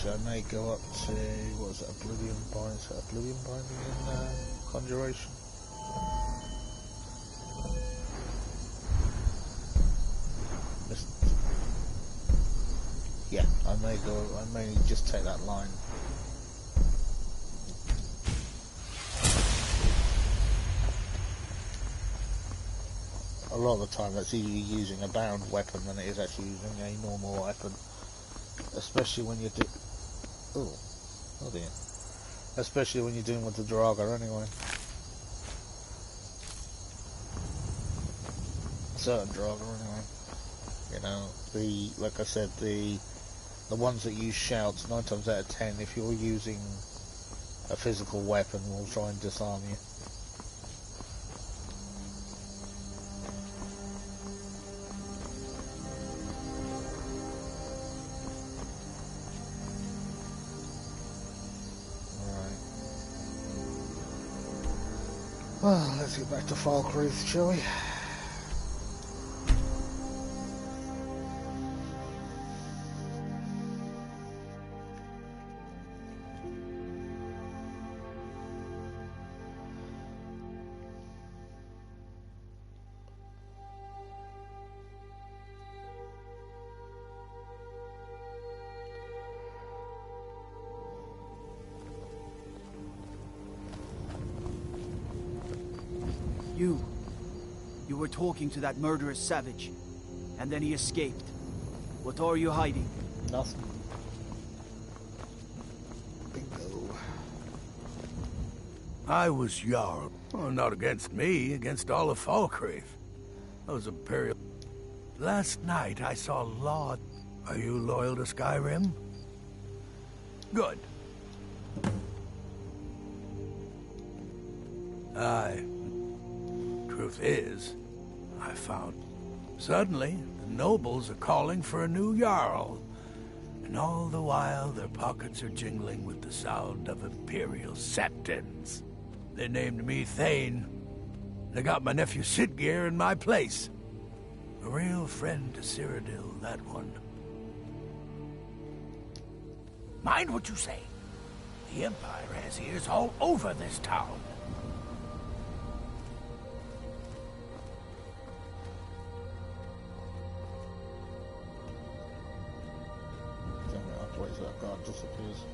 [SPEAKER 1] Actually, I may go up to, what is it, Oblivion Binding? Is it Oblivion Binding in Conjuration? Yeah, I may just take that line. A lot of the time that's usually using a bound weapon than it is actually using a normal weapon. Especially when you're oh dear. Especially when you're dealing with the Draugr anyway. Certain Draugr anyway. You know, like I said, the ones that use shouts, 9 times out of 10, if you're using a physical weapon, will try and disarm you. Well, let's get back to Falkreath, shall we?
[SPEAKER 3] You were talking to that murderous savage, and then he escaped. What are you hiding?
[SPEAKER 1] Nothing. Bingo.
[SPEAKER 10] I was Jarl. Well, not against me, against all of Falkreath. Those Imperial... Last night I saw Law... Are you loyal to Skyrim? Good. Aye. Truth is, I found... Suddenly, the nobles are calling for a new Jarl. And all the while, their pockets are jingling with the sound of Imperial septons. They named me Thane. They got my nephew Sitgeir in my place. A real friend to Cyrodiil, that one. Mind what you say. The Empire has ears all over this town.
[SPEAKER 1] Wait till that guard disappears.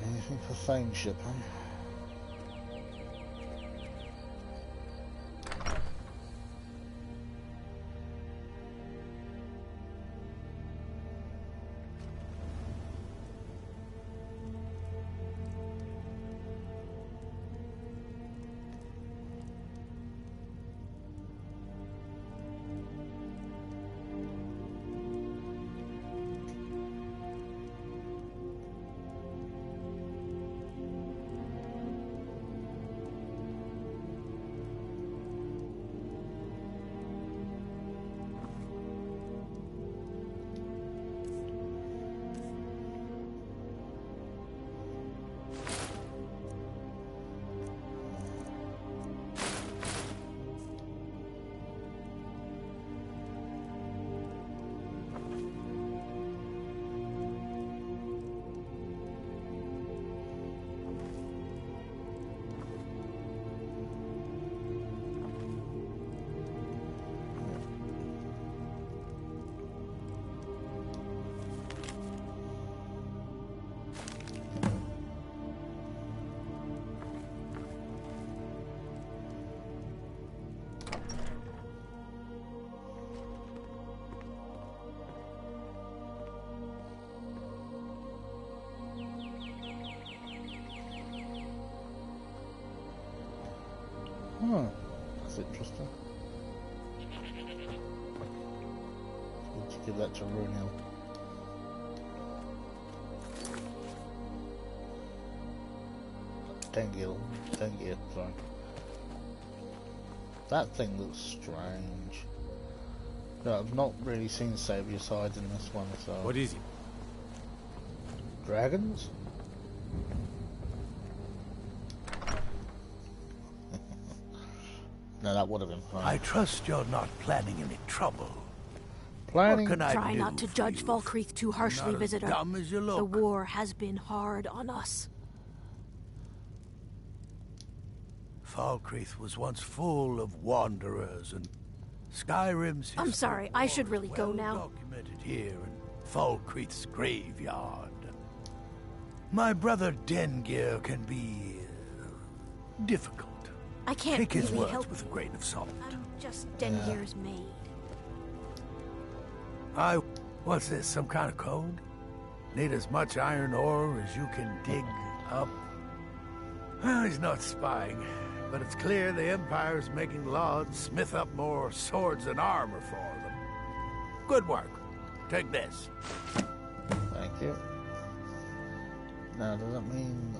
[SPEAKER 1] Anything for Thane ship, huh? Oh, that's interesting. Let's give that to Runil. Tengil, sorry. That thing looks strange. No, I've not really seen Saviour side in this one, so...
[SPEAKER 5] What is it?
[SPEAKER 1] Dragons? No, that would have been fine.
[SPEAKER 10] I trust you're not planning any trouble.
[SPEAKER 1] Planning?
[SPEAKER 10] What can I
[SPEAKER 12] Try
[SPEAKER 10] do
[SPEAKER 12] not to
[SPEAKER 10] for
[SPEAKER 12] judge
[SPEAKER 10] you?
[SPEAKER 12] Falkreath too harshly,
[SPEAKER 10] Not as
[SPEAKER 12] visitor.
[SPEAKER 10] dumb as you
[SPEAKER 12] The
[SPEAKER 10] look.
[SPEAKER 12] war has been hard on us.
[SPEAKER 10] Falkreath was once full of wanderers, and Skyrim's
[SPEAKER 12] I'm sorry, I should really go now.
[SPEAKER 10] documented here in Falkreath's graveyard. My brother Dengir can be difficult.
[SPEAKER 12] I can't
[SPEAKER 10] Take his
[SPEAKER 12] really
[SPEAKER 10] words
[SPEAKER 12] help.
[SPEAKER 10] with a grain of salt.
[SPEAKER 12] I'm just Dengir's maid.
[SPEAKER 10] What's this, some kind of code? Need as much iron ore as you can dig up? Well, he's not spying, but it's clear the Empire's making laws smith up more swords and armor for them. Good work. Take this.
[SPEAKER 1] Thank you. Now, does that mean...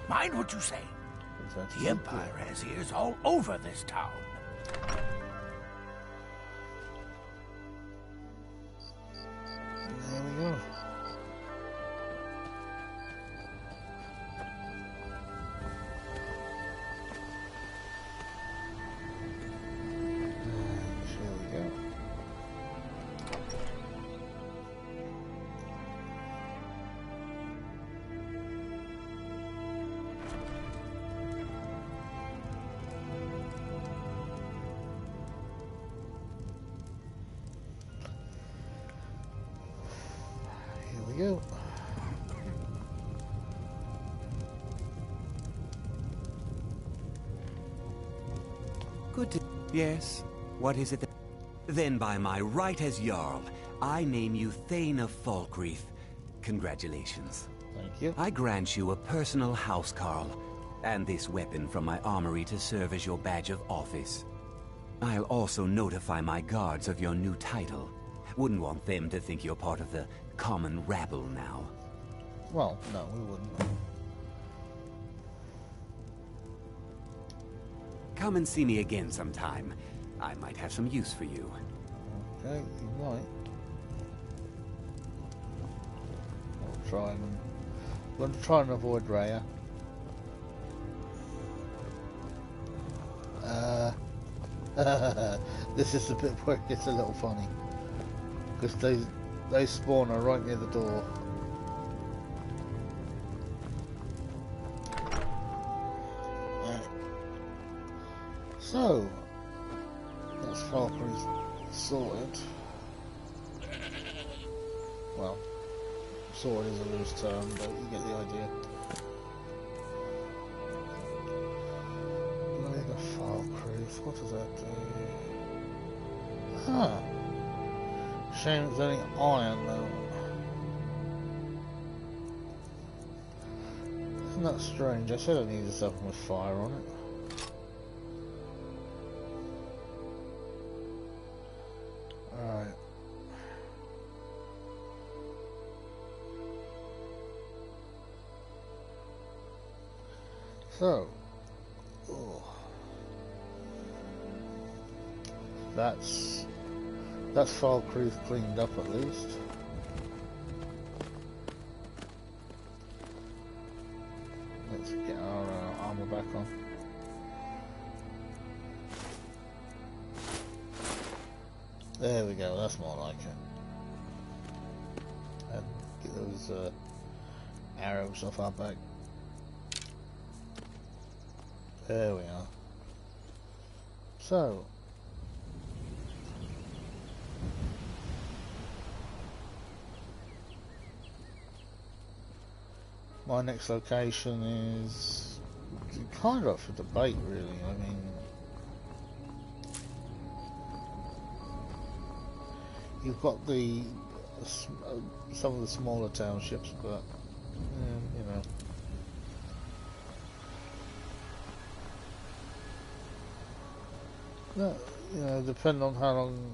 [SPEAKER 10] Mind what you say. The Empire has ears all over this town.
[SPEAKER 1] There we go. Here we go. Here we go.
[SPEAKER 2] Good to... Yes? What is it that... Then by my right as Jarl, I name you Thane of Falkreath. Congratulations.
[SPEAKER 1] Thank you.
[SPEAKER 2] I grant you a personal housecarl, and this weapon from my armory to serve as your badge of office. I'll also notify my guards of your new title. Wouldn't want them to think you're part of the common rabble now.
[SPEAKER 1] Well, no, we wouldn't.
[SPEAKER 2] Come and see me again sometime. I might have some use for you.
[SPEAKER 1] Okay, you might. I'll try and... I'm going to try and avoid Raya. This is the bit where it gets a little funny. Because they spawn her right near the door. So, that's Falkreath sorted. Well, sorted is a loose term, but you get the idea. Blade of Falkreath, what does that do? Huh. Shame it's only iron though. Isn't that strange? I said I needed something with fire on it. Alright. So, that's Falkreath cleaned up at least. Let's get our armor back on. There we go, that's more like it. And get those arrows off our back. There we are. So, my next location is kind of up for debate, really. I mean, you've got some of the smaller townships, but you know. No, you know, depending on how long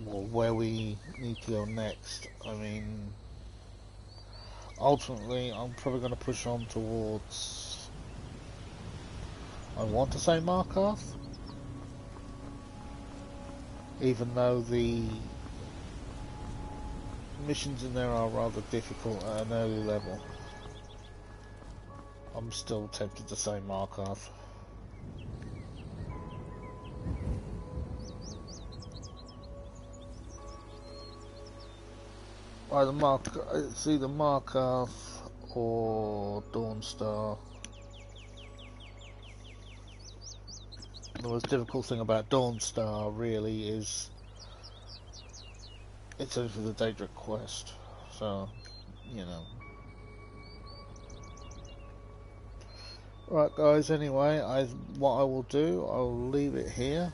[SPEAKER 1] or where we need to go next. I mean, ultimately, I'm probably going to push on towards, I want to say Markarth, even though the missions in there are rather difficult at an early level. I'm still tempted to say Markarth. It's either Markarth or Dawnstar. The most difficult thing about Dawnstar really is it's only for the Daedric quest, so you know. Right, guys. Anyway, what I will do, I'll leave it here.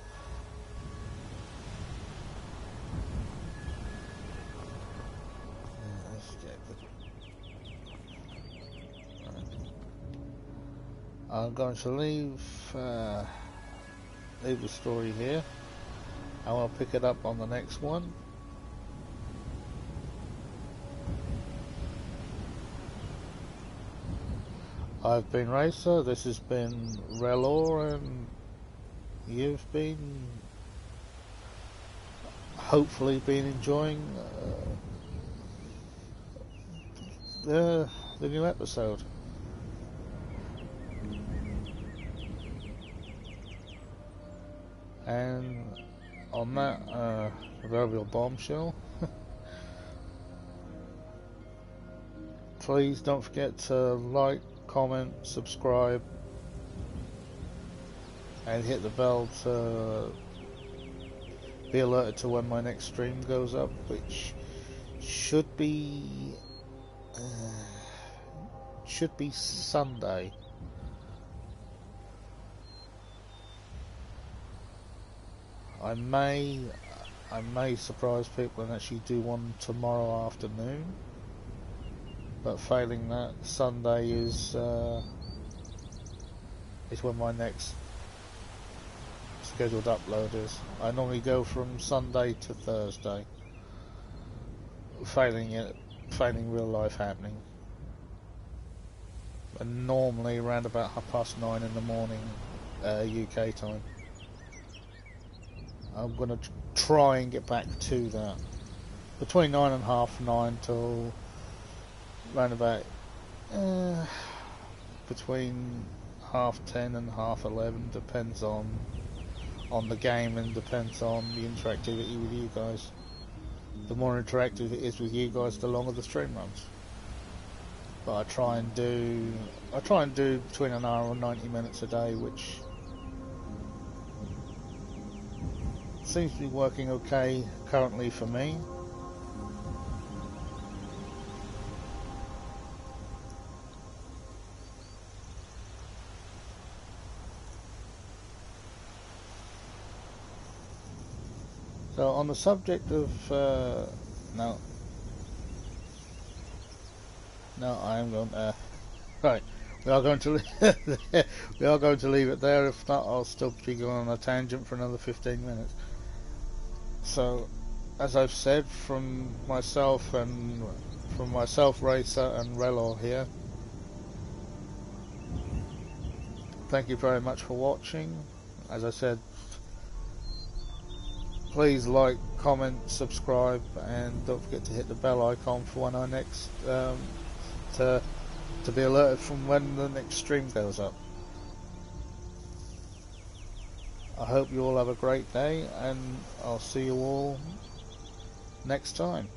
[SPEAKER 1] I'm going to leave the story here. I will pick it up on the next one. I've been Racer, this has been Relor, and you've been hopefully enjoying the new episode. And on that proverbial bombshell, please don't forget to like, comment, subscribe, and hit the bell to be alerted to when my next stream goes up, which should be Sunday. I may surprise people and actually do one tomorrow afternoon, but failing that, Sunday is when my next scheduled upload is. I normally go from Sunday to Thursday, failing real life happening, and normally around about 9:30 in the morning UK time. I'm going to try and get back to that. Between 9 and half 9 till round about between 10:30 and 11:30, depends on the game and depends on the interactivity with you guys. The more interactive it is with you guys, the longer the stream runs. But I try and do between an hour and 90 minutes a day, which seems to be working okay currently for me. So on the subject of no, I am going right. We are going to leave it there. If not, I'll still be going on a tangent for another 15 minutes. So, as I've said, from myself, Racer, and Relor here, thank you very much for watching. As I said, please like, comment, subscribe, and don't forget to hit the bell icon for when I next to be alerted from when the next stream goes up. I hope you all have a great day, and I'll see you all next time.